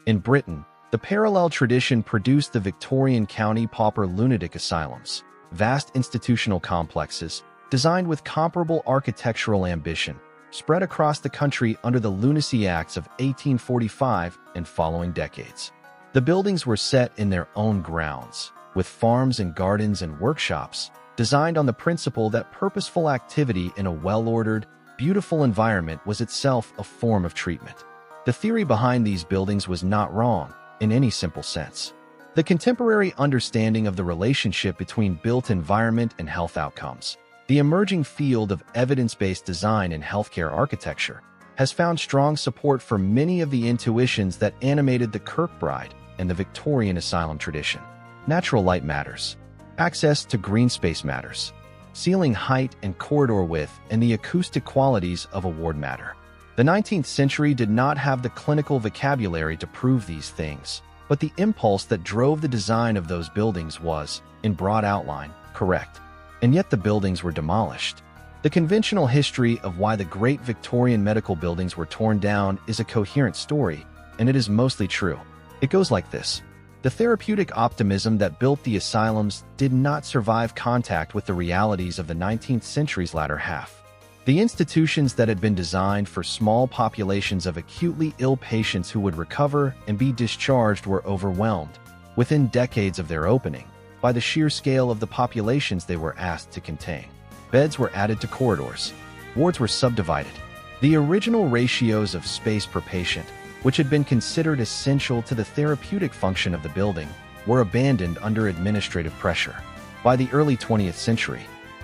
In Britain, the parallel tradition produced the Victorian county pauper lunatic asylums, vast institutional complexes, designed with comparable architectural ambition, spread across the country under the Lunacy Acts of 1845 and following decades. The buildings were set in their own grounds, with farms and gardens and workshops, designed on the principle that purposeful activity in a well-ordered, beautiful environment was itself a form of treatment. The theory behind these buildings was not wrong, in any simple sense. The contemporary understanding of the relationship between built environment and health outcomes, the emerging field of evidence-based design in healthcare architecture, has found strong support for many of the intuitions that animated the Kirkbride and the Victorian asylum tradition. Natural light matters. Access to green space matters. Ceiling height and corridor width and the acoustic qualities of a ward matter. The 19th century did not have the clinical vocabulary to prove these things, but the impulse that drove the design of those buildings was, in broad outline, correct. And yet the buildings were demolished. The conventional history of why the great Victorian medical buildings were torn down is a coherent story, and it is mostly true. It goes like this. The therapeutic optimism that built the asylums did not survive contact with the realities of the 19th century's latter half. The institutions that had been designed for small populations of acutely ill patients who would recover and be discharged were overwhelmed, within decades of their opening, by the sheer scale of the populations they were asked to contain. Beds were added to corridors. Wards were subdivided. The original ratios of space per patient, which had been considered essential to the therapeutic function of the building, were abandoned under administrative pressure. By the early 20th century,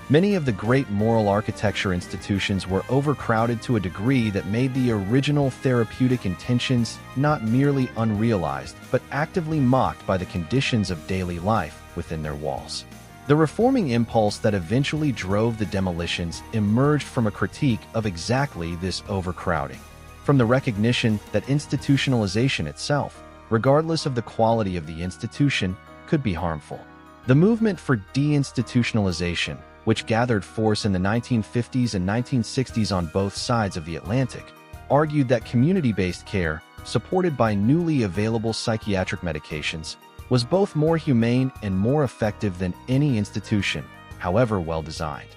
many of the great moral architecture institutions were overcrowded to a degree that made the original therapeutic intentions not merely unrealized, but actively mocked by the conditions of daily life within their walls. The reforming impulse that eventually drove the demolitions emerged from a critique of exactly this overcrowding, from the recognition that institutionalization itself, regardless of the quality of the institution, could be harmful. The movement for deinstitutionalization, which gathered force in the 1950s and 1960s on both sides of the Atlantic, argued that community-based care, supported by newly available psychiatric medications, was both more humane and more effective than any institution, however well designed.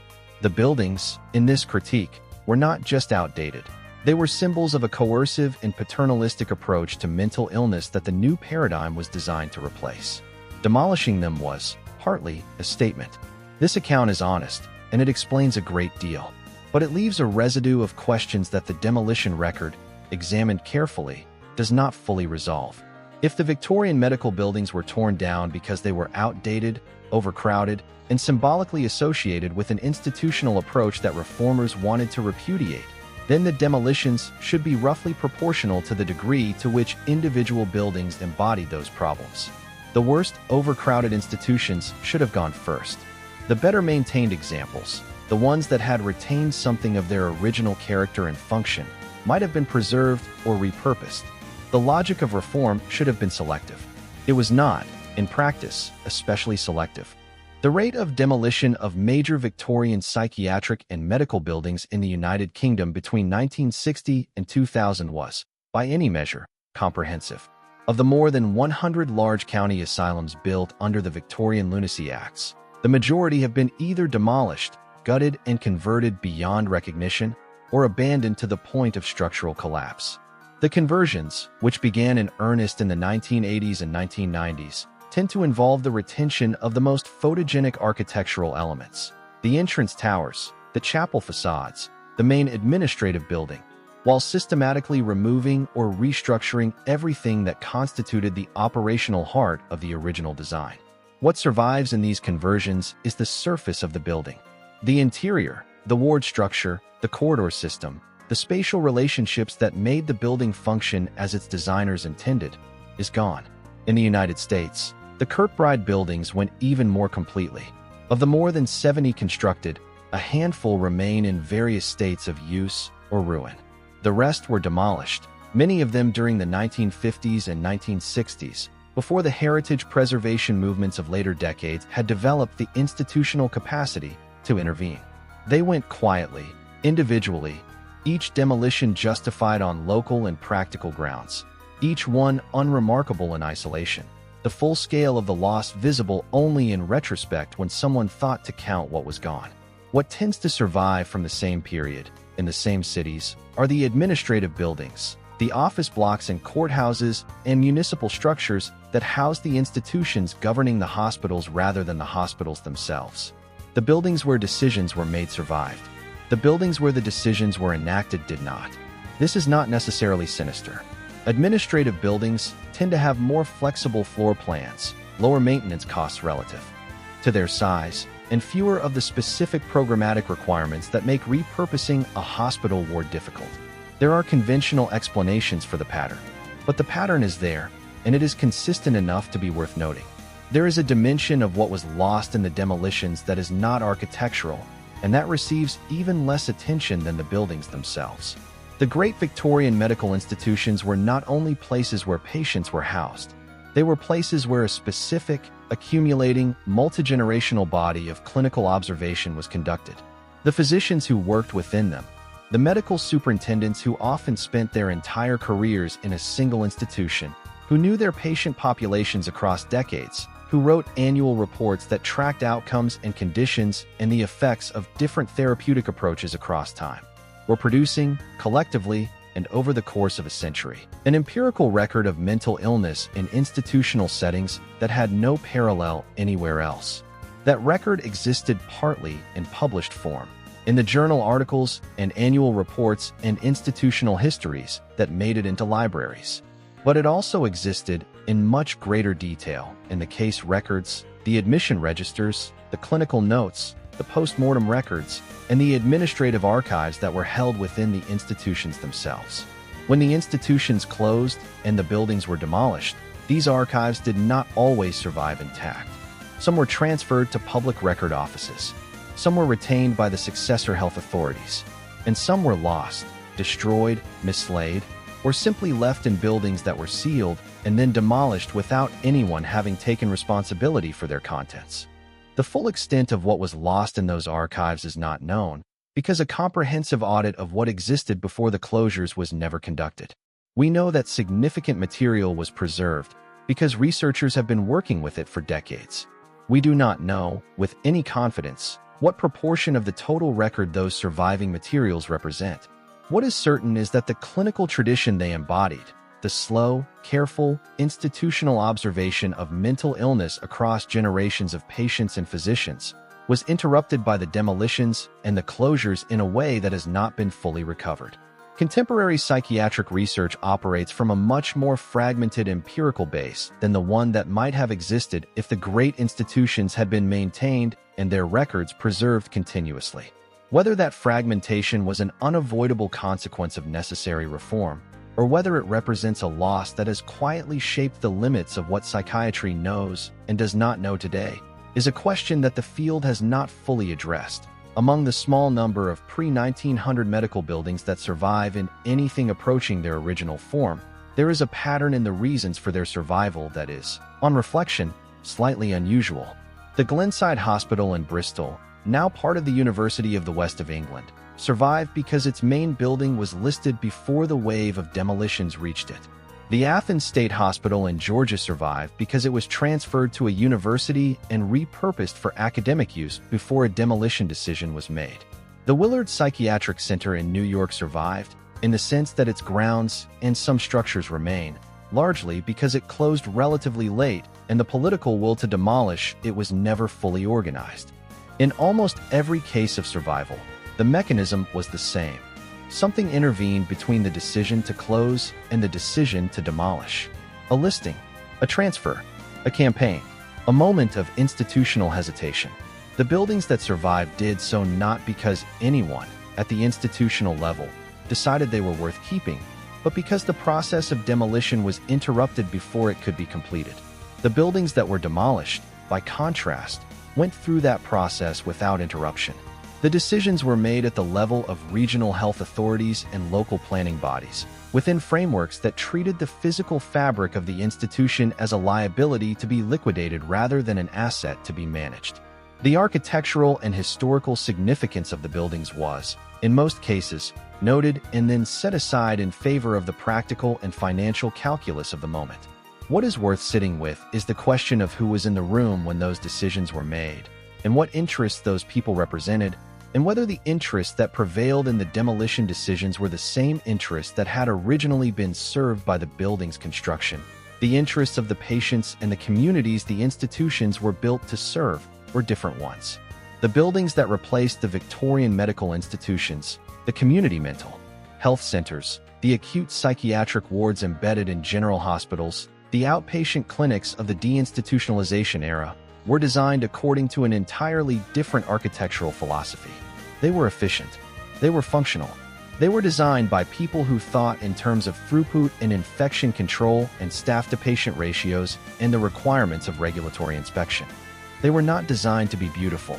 The buildings, in this critique, were not just outdated. They were symbols of a coercive and paternalistic approach to mental illness that the new paradigm was designed to replace. Demolishing them was, partly, a statement. This account is honest, and it explains a great deal. But it leaves a residue of questions that the demolition record, examined carefully, does not fully resolve. If the Victorian medical buildings were torn down because they were outdated, overcrowded, and symbolically associated with an institutional approach that reformers wanted to repudiate, then the demolitions should be roughly proportional to the degree to which individual buildings embodied those problems. The worst overcrowded institutions should have gone first. The better-maintained examples, the ones that had retained something of their original character and function, might have been preserved or repurposed. The logic of reform should have been selective. It was not, in practice, especially selective. The rate of demolition of major Victorian psychiatric and medical buildings in the United Kingdom between 1960 and 2000 was, by any measure, comprehensive. Of the more than 100 large county asylums built under the Victorian Lunacy Acts, the majority have been either demolished, gutted and converted beyond recognition, or abandoned to the point of structural collapse. The conversions, which began in earnest in the 1980s and 1990s, tend to involve the retention of the most photogenic architectural elements, the entrance towers, the chapel facades, the main administrative building, while systematically removing or restructuring everything that constituted the operational heart of the original design. What survives in these conversions is the surface of the building. The interior, the ward structure, the corridor system, the spatial relationships that made the building function as its designers intended, is gone. In the United States, the Kirkbride buildings went even more completely. Of the more than 70 constructed, a handful remain in various states of use or ruin. The rest were demolished, many of them during the 1950s and 1960s, before the heritage preservation movements of later decades had developed the institutional capacity to intervene. They went quietly, individually, each demolition justified on local and practical grounds. each one unremarkable in isolation, the full scale of the loss visible only in retrospect when someone thought to count what was gone. What tends to survive from the same period, in the same cities, are the administrative buildings, the office blocks and courthouses and municipal structures that house the institutions governing the hospitals rather than the hospitals themselves. The buildings where decisions were made survived. The buildings where the decisions were enacted did not. This is not necessarily sinister. Administrative buildings tend to have more flexible floor plans, lower maintenance costs relative to their size, and fewer of the specific programmatic requirements that make repurposing a hospital ward difficult. There are conventional explanations for the pattern, but the pattern is there, and it is consistent enough to be worth noting. There is a dimension of what was lost in the demolitions that is not architectural, and that receives even less attention than the buildings themselves. The great Victorian medical institutions were not only places where patients were housed, they were places where a specific, accumulating, multi-generational body of clinical observation was conducted. The physicians who worked within them, the medical superintendents who often spent their entire careers in a single institution, who knew their patient populations across decades, who wrote annual reports that tracked outcomes and conditions and the effects of different therapeutic approaches across time, were producing, collectively and over the course of a century, an empirical record of mental illness in institutional settings that had no parallel anywhere else. That record existed partly in published form, in the journal articles and annual reports and institutional histories that made it into libraries. But it also existed in much greater detail in the case records, the admission registers, the clinical notes, the post-mortem records, and the administrative archives that were held within the institutions themselves. When the institutions closed and the buildings were demolished, these archives did not always survive intact. Some were transferred to public record offices. Some were retained by the successor health authorities. And some were lost, destroyed, mislaid, or simply left in buildings that were sealed and then demolished without anyone having taken responsibility for their contents. The full extent of what was lost in those archives is not known, because a comprehensive audit of what existed before the closures was never conducted. We know that significant material was preserved because researchers have been working with it for decades. We do not know, with any confidence, what proportion of the total record those surviving materials represent. What is certain is that the clinical tradition they embodied, the slow, careful, institutional observation of mental illness across generations of patients and physicians, was interrupted by the demolitions and the closures in a way that has not been fully recovered. Contemporary psychiatric research operates from a much more fragmented empirical base than the one that might have existed if the great institutions had been maintained and their records preserved continuously. Whether that fragmentation was an unavoidable consequence of necessary reform, or whether it represents a loss that has quietly shaped the limits of what psychiatry knows and does not know today, is a question that the field has not fully addressed. Among the small number of pre-1900 medical buildings that survive in anything approaching their original form, there is a pattern in the reasons for their survival that is, on reflection, slightly unusual. The Glenside Hospital in Bristol, now part of the University of the West of England, survived because its main building was listed before the wave of demolitions reached it. The Athens State Hospital in Georgia survived because it was transferred to a university and repurposed for academic use before a demolition decision was made. The Willard Psychiatric Center in New York survived, in the sense that its grounds and some structures remain, largely because it closed relatively late and the political will to demolish it was never fully organized. In almost every case of survival, the mechanism was the same. Something intervened between the decision to close and the decision to demolish. A listing, a transfer, a campaign, a moment of institutional hesitation. The buildings that survived did so not because anyone, at the institutional level, decided they were worth keeping, but because the process of demolition was interrupted before it could be completed. The buildings that were demolished, by contrast, went through that process without interruption. The decisions were made at the level of regional health authorities and local planning bodies, within frameworks that treated the physical fabric of the institution as a liability to be liquidated rather than an asset to be managed. The architectural and historical significance of the buildings was, in most cases, noted and then set aside in favor of the practical and financial calculus of the moment. What is worth sitting with is the question of who was in the room when those decisions were made, and what interests those people represented, and whether the interests that prevailed in the demolition decisions were the same interests that had originally been served by the building's construction. The interests of the patients and the communities the institutions were built to serve were different ones. The buildings that replaced the Victorian medical institutions, the community mental health centers, the acute psychiatric wards embedded in general hospitals, the outpatient clinics of the deinstitutionalization era, were designed according to an entirely different architectural philosophy. They were efficient. They were functional. They were designed by people who thought in terms of throughput and infection control and staff-to-patient ratios and the requirements of regulatory inspection. They were not designed to be beautiful.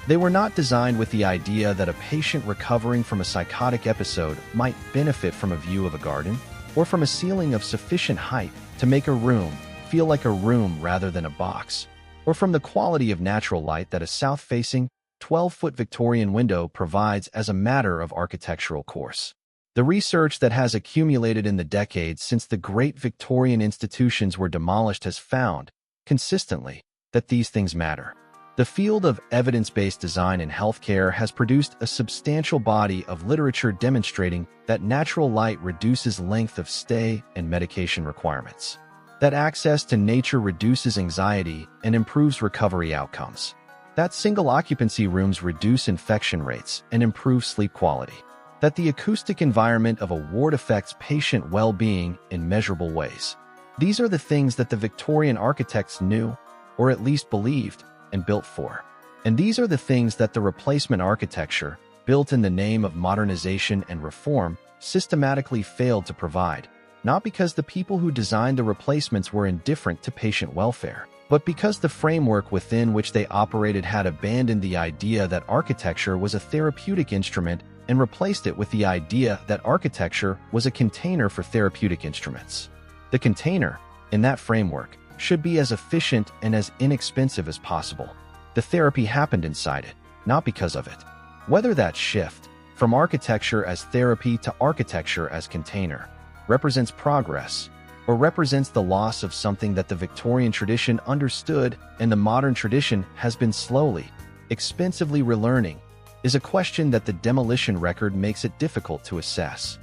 They were not designed with the idea that a patient recovering from a psychotic episode might benefit from a view of a garden or from a ceiling of sufficient height to make a room feel like a room rather than a box, or from the quality of natural light that a south-facing, 12-foot Victorian window provides as a matter of architectural course. The research that has accumulated in the decades since the great Victorian institutions were demolished has found, consistently, that these things matter. The field of evidence-based design in healthcare has produced a substantial body of literature demonstrating that natural light reduces length of stay and medication requirements, that access to nature reduces anxiety and improves recovery outcomes, that single-occupancy rooms reduce infection rates and improve sleep quality, that the acoustic environment of a ward affects patient well-being in measurable ways. These are the things that the Victorian architects knew, or at least believed, and built for. And these are the things that the replacement architecture, built in the name of modernization and reform, systematically failed to provide, not because the people who designed the replacements were indifferent to patient welfare, but because the framework within which they operated had abandoned the idea that architecture was a therapeutic instrument and replaced it with the idea that architecture was a container for therapeutic instruments. The container, in that framework, should be as efficient and as inexpensive as possible. The therapy happened inside it, not because of it. Whether that shift, from architecture as therapy to architecture as container, represents progress, or represents the loss of something that the Victorian tradition understood and the modern tradition has been slowly, expensively relearning, is a question that the demolition record makes it difficult to assess.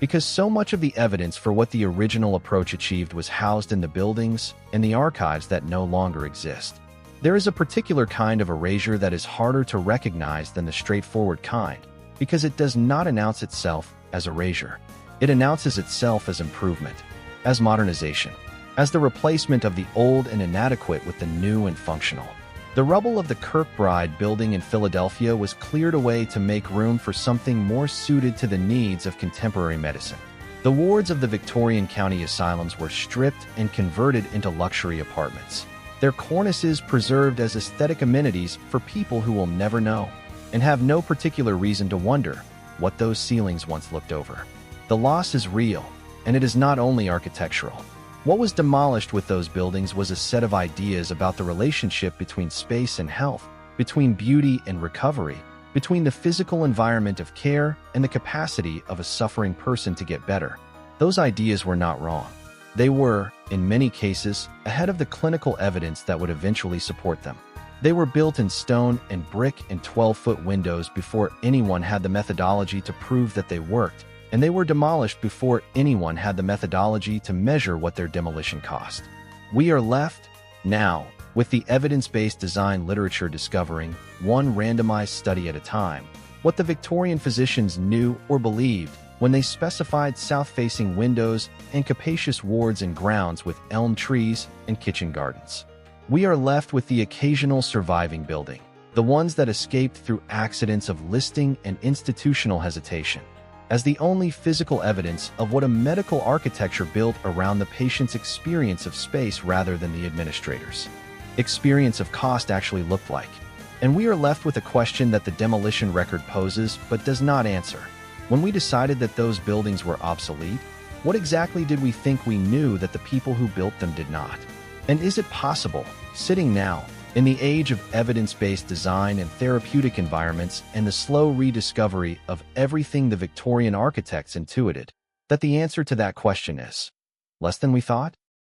Because so much of the evidence for what the original approach achieved was housed in the buildings and the archives that no longer exist. There is a particular kind of erasure that is harder to recognize than the straightforward kind, because it does not announce itself as erasure. It announces itself as improvement, as modernization, as the replacement of the old and inadequate with the new and functional. The rubble of the Kirkbride building in Philadelphia was cleared away to make room for something more suited to the needs of contemporary medicine. The wards of the Victorian county asylums were stripped and converted into luxury apartments, their cornices preserved as aesthetic amenities for people who will never know, and have no particular reason to wonder what those ceilings once looked over. The loss is real, and it is not only architectural. What was demolished with those buildings was a set of ideas about the relationship between space and health, between beauty and recovery, between the physical environment of care and the capacity of a suffering person to get better. Those ideas were not wrong. They were, in many cases, ahead of the clinical evidence that would eventually support them. They were built in stone and brick and 12-foot windows before anyone had the methodology to prove that they worked, and they were demolished before anyone had the methodology to measure what their demolition cost. We are left, now, with the evidence-based design literature discovering, one randomized study at a time, what the Victorian physicians knew or believed when they specified south-facing windows and capacious wards and grounds with elm trees and kitchen gardens. We are left with the occasional surviving building, the ones that escaped through accidents of listing and institutional hesitation, as the only physical evidence of what a medical architecture built around the patient's experience of space rather than the administrator's experience of cost actually looked like. And we are left with a question that the demolition record poses but does not answer. When we decided that those buildings were obsolete, what exactly did we think we knew that the people who built them did not? And is it possible, sitting now, In the age of evidence-based design and therapeutic environments and the slow rediscovery of everything, the Victorian architects intuited that the answer to that question is less than we thought.